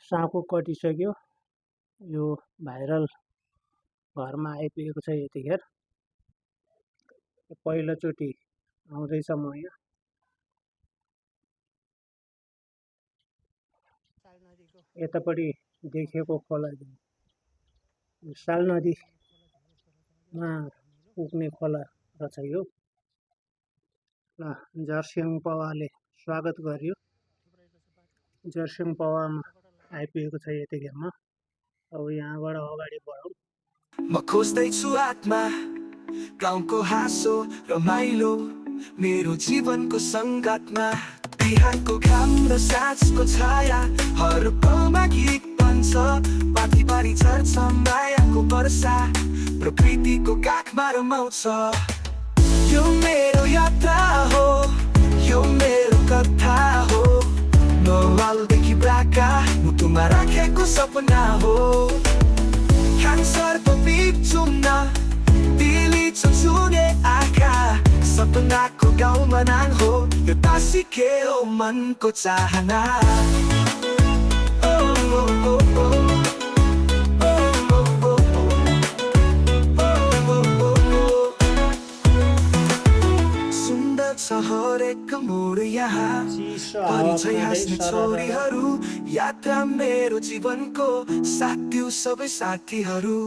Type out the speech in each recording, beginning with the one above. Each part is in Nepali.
साँपको कटिसक्यो। यो भाइरल घरमा आइपुगेको छ यतिखेर। पहिलोचोटि आउँदैछ म यहाँ। यतापट्टि देखिएको खोला साल नदीमा पुग्ने खोला रहेछ यो। ल जर्सियङ पवाले स्वागत गर्यो। जर्सियङ पवामा आइपुगेको छ यतिखेरमा। अब यहाँबाट अगाडि बढौँ। म खोज्दैछु आत्मा, गाउँको हाँसो रमाइलो मेरो जीवनको सङ्गतमा। बिहानको घाम र साँझको छाया हर पलमा गीत बन्छ। पाथीबारी झर्छ मायाको वर्षा, प्रकृतिको काखमा रमाउँछ। यो मेरो यात्रा हो, यो मेरो कथा हो। नोवालदेखि ब्राका मुटुमा राखेको सपना हो। क्यान्सरको बिच चुम्न दिली छुने आँखा, सपनाको गाउँमा नाङ हो। यो तासिके हो मनको चाहना। सुन्दर छ हरेक मोड यहाँ, परिचय हाँस्ने छोरीहरू। यात्रा मेरो जीवनको साथ दिउ सबै साथीहरू।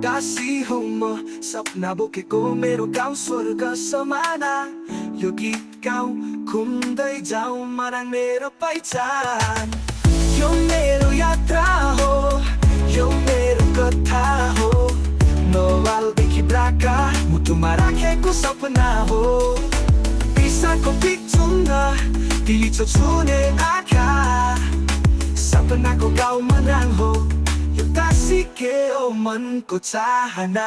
दासी हो म सपना बोकेको मेरो गाउँ स्वर्ग समाना। यो गीत गाउँ घुम्दै जाउँ मनाङ मेरो पहिचान। यो मेरो यात्रा हो, यो मेरो कथा हो। नोवालदेखि ब्राका मुटुमा राखेको सपना हो। पिसाको बिचुङ्ग दिली छुने आँखा, सपनाको गाउँमा नाङ हो। यो तासिके हो मनको चाहना।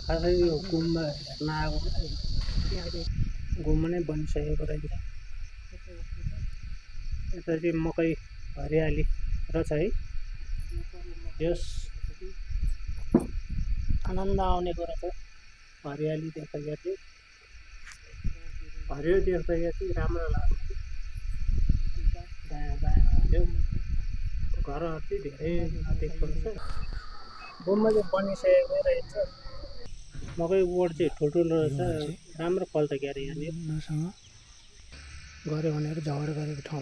खासै यो गुम्बा हेर्न आएको गुम्बा नै बनिसकेको रहेछ। यता चाहिँ मकै हरियाली रहेछ है। यस आनन्द आउने कुरा छ हरियाली देख्दाखेरि। हरियो देख्दाखेरि राम्रो लाग्छ। दायाँ बायाँ हरियो, घरहरू चाहिँ धेरै देख्छ। गुम्बा चाहिँ बनिसकेकै रहेछ। मकै बोट चाहिँ ठुल्ठुलो रहेछ, राम्रो फल्छ क्यारे यहाँनिर। गऱ्यो भनेर झगडा गरेको ठाउँ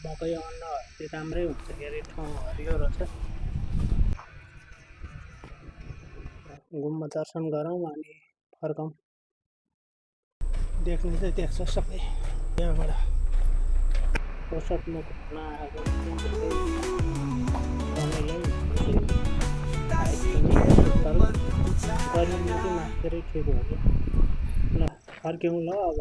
मकै अन्न चाहिँ राम्रै हुन्छ क्यारे। ठाउँ हरियो रहेछ। गुम्बा दर्शन गरौँ अनि फर्कौँ। देख्ने चाहिँ देख्छ सबै यहाँबाट। पोसाक म घुम्न आएको गर्मी चाहिँ मात्रै ठिक हो। ल फर्क्यौँ ल अब।